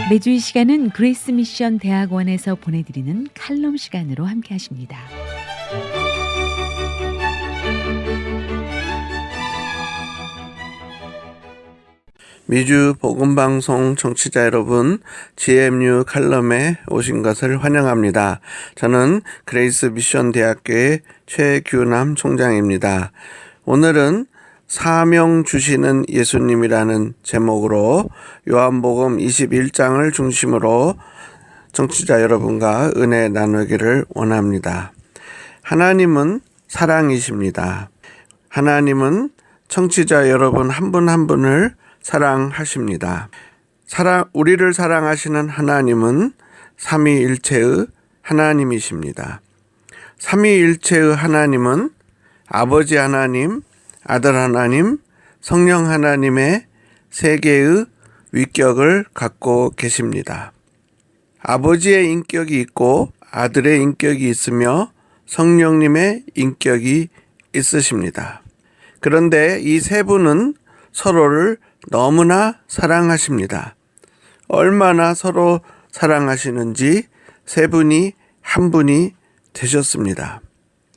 매주 이 시간은 그레이스 미션 대학원에서 보내드리는 칼럼 시간으로 함께 하십니다. 미주 복음방송 청취자 여러분, GMU 칼럼에 오신 것을 환영합니다. 저는 그레이스 미션 대학교의 최규남 총장입니다. 오늘은 사명 주시는 예수님이라는 제목으로 요한복음 21장을 중심으로 청취자 여러분과 은혜 나누기를 원합니다. 하나님은 사랑이십니다. 하나님은 청취자 여러분 한 분 한 분을 사랑하십니다. 우리를 사랑하시는 하나님은 삼위일체의 하나님이십니다. 삼위일체의 하나님은 아버지 하나님, 아들 하나님, 성령 하나님의 세 개의 위격을 갖고 계십니다. 아버지의 인격이 있고 아들의 인격이 있으며 성령님의 인격이 있으십니다. 그런데 이 세 분은 서로를 너무나 사랑하십니다. 얼마나 서로 사랑하시는지 세 분이 한 분이 되셨습니다.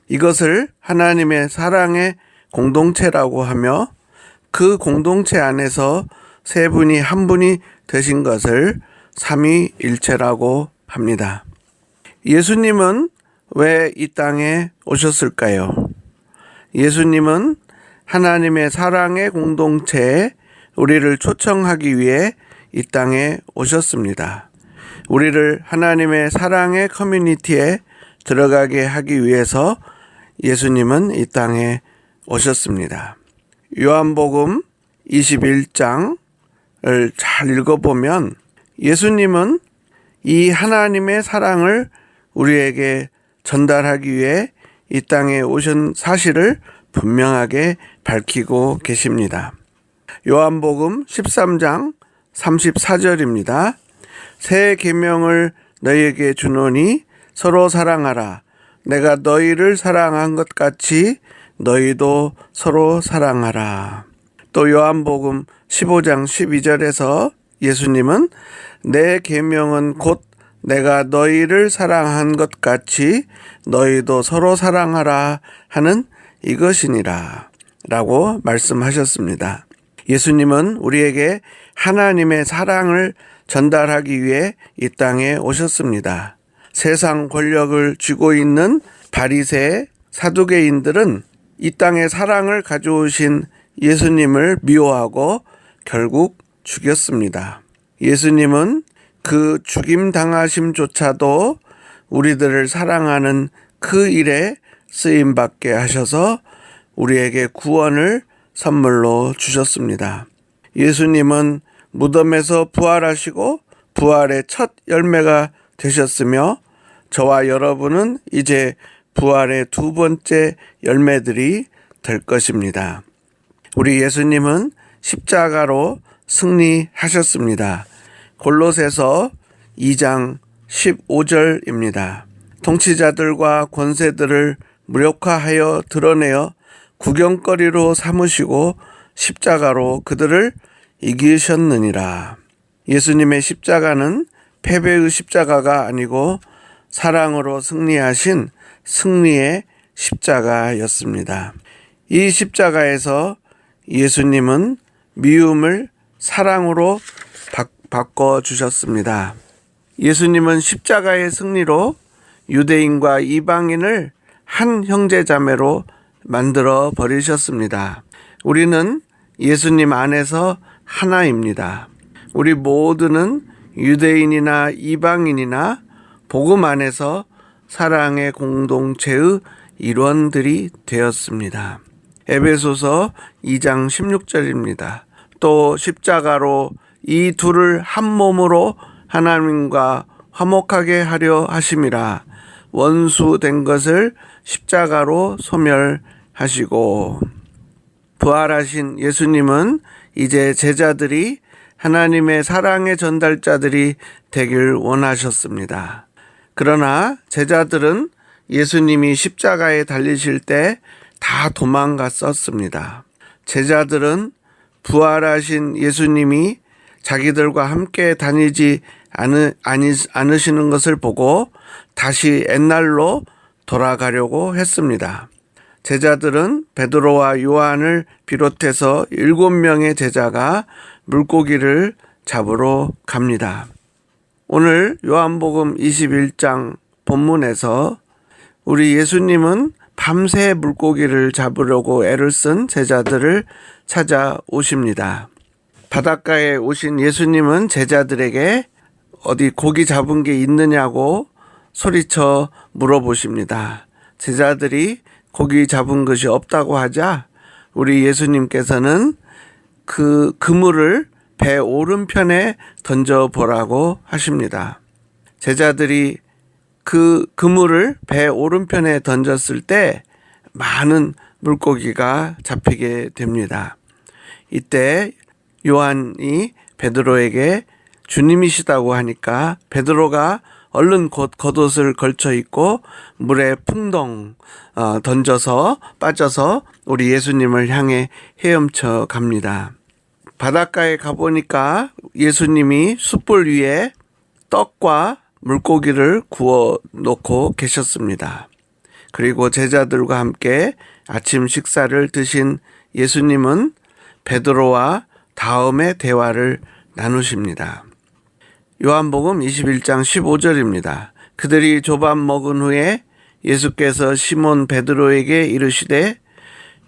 이것을 하나님의 사랑의 공동체라고 하며 그 공동체 안에서 세 분이 한 분이 되신 것을 삼위일체라고 합니다. 예수님은 왜 이 땅에 오셨을까요? 예수님은 하나님의 사랑의 공동체에 우리를 초청하기 위해 이 땅에 오셨습니다. 우리를 하나님의 사랑의 커뮤니티에 들어가게 하기 위해서 예수님은 이 땅에 오셨습니다. 요한복음 21장을 잘 읽어보면 예수님은 이 하나님의 사랑을 우리에게 전달하기 위해 이 땅에 오신 사실을 분명하게 밝히고 계십니다. 요한복음 13장 34절입니다. 새 계명을 너희에게 주노니 서로 사랑하라. 내가 너희를 사랑한 것 같이 너희도 서로 사랑하라. 또 요한복음 15장 12절에서 예수님은 내 계명은 곧 내가 너희를 사랑한 것 같이 너희도 서로 사랑하라 하는 이것이니라 라고 말씀하셨습니다. 예수님은 우리에게 하나님의 사랑을 전달하기 위해 이 땅에 오셨습니다. 세상 권력을 쥐고 있는 바리새 사두개인들은 이 땅에 사랑을 가져오신 예수님을 미워하고 결국 죽였습니다. 예수님은 그 죽임 당하심조차도 우리들을 사랑하는 그 일에 쓰임받게 하셔서 우리에게 구원을 선물로 주셨습니다. 예수님은 무덤에서 부활하시고 부활의 첫 열매가 되셨으며 저와 여러분은 이제 부활의 두 번째 열매들이 될 것입니다. 우리 예수님은 십자가로 승리하셨습니다. 골로새서 2장 15절입니다. 통치자들과 권세들을 무력화하여 드러내어 구경거리로 삼으시고 십자가로 그들을 이기셨느니라. 예수님의 십자가는 패배의 십자가가 아니고 사랑으로 승리하신 승리의 십자가였습니다. 이 십자가에서 예수님은 미움을 사랑으로 바꿔주셨습니다. 예수님은 십자가의 승리로 유대인과 이방인을 한 형제자매로 만들어 버리셨습니다. 우리는 예수님 안에서 하나입니다. 우리 모두는 유대인이나 이방인이나 복음 안에서 사랑의 공동체의 일원들이 되었습니다. 에베소서 2장 16절입니다. 또 십자가로 이 둘을 한 몸으로 하나님과 화목하게 하려 하심이라. 원수 된 것을 십자가로 소멸하시고. 부활하신 예수님은 이제 제자들이 하나님의 사랑의 전달자들이 되길 원하셨습니다. 그러나 제자들은 예수님이 십자가에 달리실 때 다 도망갔었습니다. 제자들은 부활하신 예수님이 자기들과 함께 다니지 않으시는 것을 보고 다시 옛날로 돌아가려고 했습니다. 제자들은 베드로와 요한을 비롯해서 7명의 제자가 물고기를 잡으러 갑니다. 오늘 요한복음 21장 본문에서 우리 예수님은 밤새 물고기를 잡으려고 애를 쓴 제자들을 찾아오십니다. 바닷가에 오신 예수님은 제자들에게 어디 고기 잡은 게 있느냐고 소리쳐 물어보십니다. 제자들이 고기 잡은 것이 없다고 하자 우리 예수님께서는 그 그물을 배 오른편에 던져보라고 하십니다. 제자들이 그 그물을 배 오른편에 던졌을 때 많은 물고기가 잡히게 됩니다. 이때 요한이 베드로에게 주님이시다고 하니까 베드로가 얼른 곧 겉옷을 걸쳐 입고 물에 풍덩 던져서 빠져서 우리 예수님을 향해 헤엄쳐 갑니다. 바닷가에 가보니까 예수님이 숯불 위에 떡과 물고기를 구워 놓고 계셨습니다. 그리고 제자들과 함께 아침 식사를 드신 예수님은 베드로와 다음의 대화를 나누십니다. 요한복음 21장 15절입니다. 그들이 조밥 먹은 후에 예수께서 시몬 베드로에게 이르시되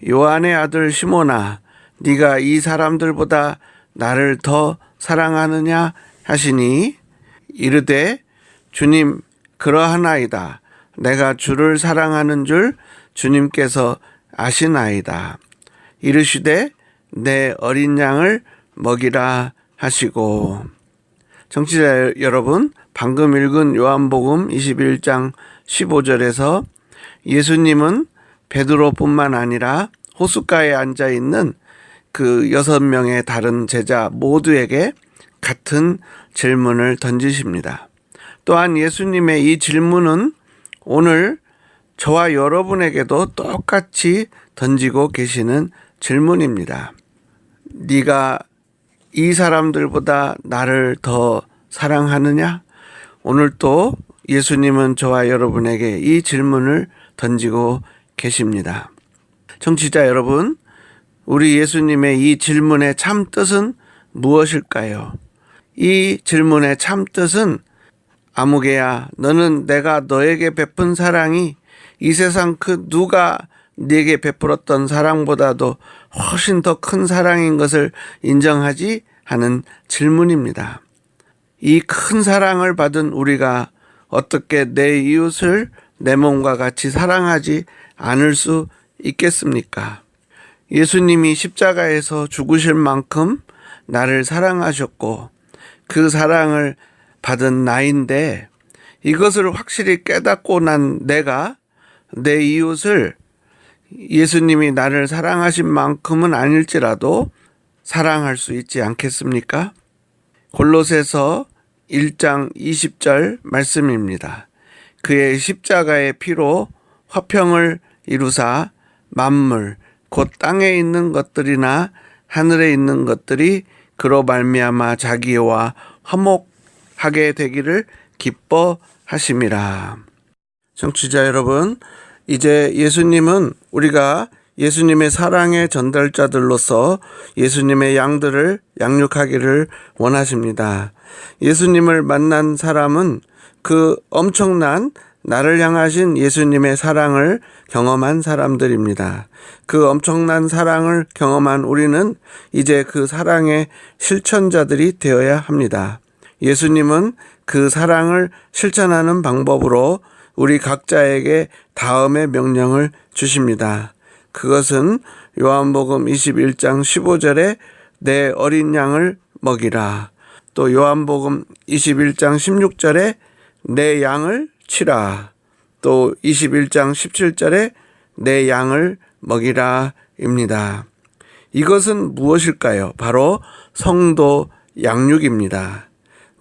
요한의 아들 시몬아 네가 이 사람들보다 나를 더 사랑하느냐 하시니 이르되 주님 그러하나이다. 내가 주를 사랑하는 줄 주님께서 아시나이다. 이르시되 내 어린 양을 먹이라 하시고. 청취자 여러분, 방금 읽은 요한복음 21장 15절에서 예수님은 베드로뿐만 아니라 호숫가에 앉아 있는 그 6명의 다른 제자 모두에게 같은 질문을 던지십니다. 또한 예수님의 이 질문은 오늘 저와 여러분에게도 똑같이 던지고 계시는 질문입니다. 네가 이 사람들보다 나를 더 사랑하느냐? 오늘 또 예수님은 저와 여러분에게 이 질문을 던지고 계십니다. 청취자 여러분, 우리 예수님의 이 질문의 참 뜻은 무엇일까요? 이 질문의 참 뜻은 아무개야 너는 내가 너에게 베푼 사랑이 이 세상 그 누가 네게 베풀었던 사랑보다도 훨씬 더 큰 사랑인 것을 인정하지 하는 질문입니다. 이 큰 사랑을 받은 우리가 어떻게 내 이웃을 내 몸과 같이 사랑하지 않을 수 있겠습니까? 예수님이 십자가에서 죽으실 만큼 나를 사랑하셨고 그 사랑을 받은 나인데 이것을 확실히 깨닫고 난 내가 내 이웃을 예수님이 나를 사랑하신 만큼은 아닐지라도 사랑할 수 있지 않겠습니까? 골로새서 1장 20절 말씀입니다. 그의 십자가의 피로 화평을 이루사 만물 곧 땅에 있는 것들이나 하늘에 있는 것들이 그로 말미암아 자기와 화목하게 되기를 기뻐하심이라. 청취자 여러분, 이제 예수님은 우리가 예수님의 사랑의 전달자들로서 예수님의 양들을 양육하기를 원하십니다. 예수님을 만난 사람은 그 엄청난 나를 향하신 예수님의 사랑을 경험한 사람들입니다. 그 엄청난 사랑을 경험한 우리는 이제 그 사랑의 실천자들이 되어야 합니다. 예수님은 그 사랑을 실천하는 방법으로 우리 각자에게 다음의 명령을 주십니다. 그것은 요한복음 21장 15절에 내 어린 양을 먹이라. 또 요한복음 21장 16절에 내 양을 치라. 또 21장 17절에 내 양을 먹이라 입니다. 이것은 무엇일까요? 바로 성도 양육입니다.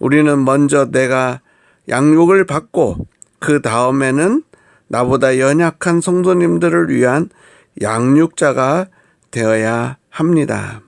우리는 먼저 내가 양육을 받고 그 다음에는 나보다 연약한 성도님들을 위한 양육자가 되어야 합니다.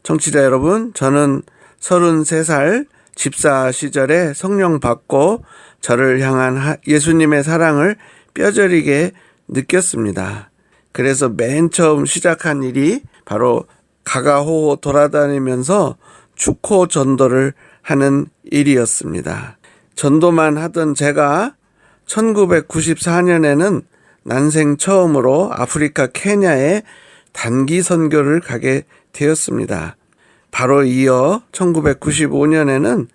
청취자 여러분, 저는 33살 집사 시절에 성령 받고 저를 향한 예수님의 사랑을 뼈저리게 느꼈습니다. 그래서 맨 처음 시작한 일이 바로 가가호호 돌아다니면서 축호 전도를 하는 일이었습니다. 전도만 하던 제가 1994년에는 난생 처음으로 아프리카 케냐에 단기 선교를 가게 되었습니다. 바로 이어 1995년에는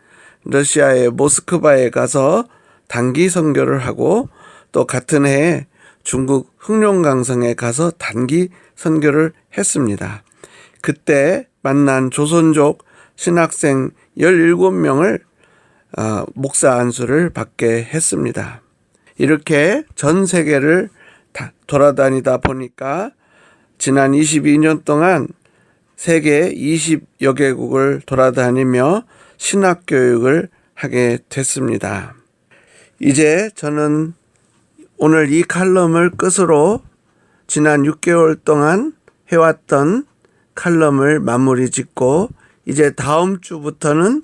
러시아의 모스크바에 가서 단기 선교를 하고 또 같은 해에 중국 흑룡강성에 가서 단기 선교를 했습니다. 그때 만난 조선족 신학생 17명을 목사 안수를 받게 했습니다. 이렇게 전 세계를 돌아다니다 보니까 지난 22년 동안 세계 20여 개국을 돌아다니며 신학교육을 하게 됐습니다. 이제 저는 오늘 이 칼럼을 끝으로 지난 6개월 동안 해왔던 칼럼을 마무리 짓고 이제 다음 주부터는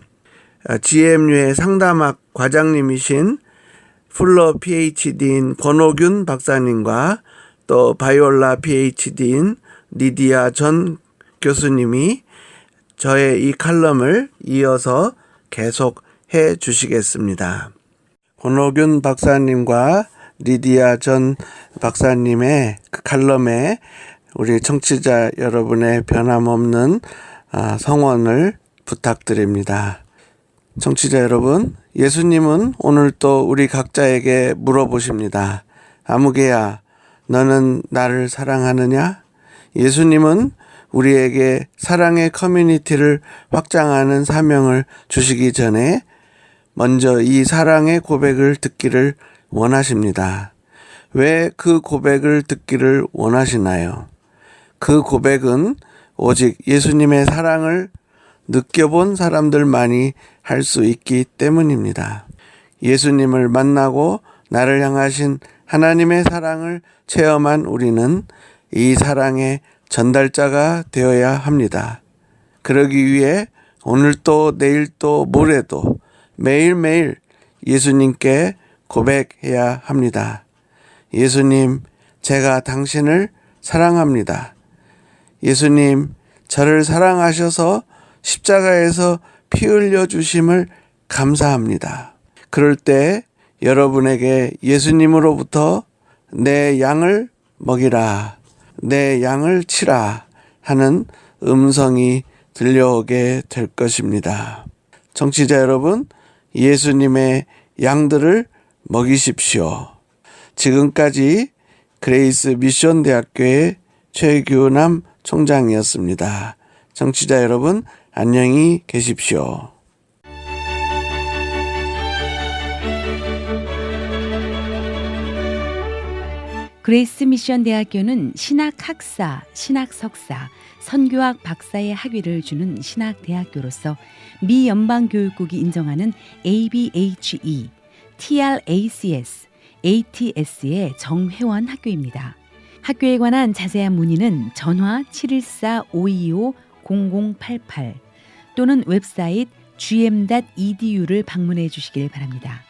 GMU의 상담학 과장님이신 풀러 PhD인 권호균 박사님과 또 바이올라 PhD인 리디아 전 교수님이 저의 이 칼럼을 이어서 계속 해 주시겠습니다. 권호균 박사님과 리디아 전 박사님의 그 칼럼에 우리 청취자 여러분의 변함없는 성원을 부탁드립니다. 청취자 여러분, 예수님은 오늘 또 우리 각자에게 물어보십니다. 아무개야, 너는 나를 사랑하느냐? 예수님은 우리에게 사랑의 커뮤니티를 확장하는 사명을 주시기 전에 먼저 이 사랑의 고백을 듣기를 원하십니다. 왜 그 고백을 듣기를 원하시나요? 그 고백은 오직 예수님의 사랑을 느껴본 사람들만이 할 수 있기 때문입니다. 예수님을 만나고 나를 향하신 하나님의 사랑을 체험한 우리는 이 사랑의 전달자가 되어야 합니다. 그러기 위해 오늘도 내일도 모레도 매일매일 예수님께 고백해야 합니다. 예수님, 제가 당신을 사랑합니다. 예수님, 저를 사랑하셔서 십자가에서 피 흘려 주심을 감사합니다. 그럴 때 여러분에게 예수님으로부터 내 양을 먹이라, 내 양을 치라 하는 음성이 들려오게 될 것입니다. 청취자 여러분, 예수님의 양들을 먹이십시오. 지금까지 그레이스 미션 대학교의 최규남 총장이었습니다. 청취자 여러분, 안녕히 계십시오. 그레이스 미션 대학교는 신학학사, 신학석사, 선교학 박사의 학위를 주는 신학대학교로서 미 연방교육국이 인정하는 ABHE, TRACS, ATS의 정회원 학교입니다. 학교에 관한 자세한 문의는 전화 714-525-0088 또는 웹사이트 gm.edu를 방문해 주시길 바랍니다.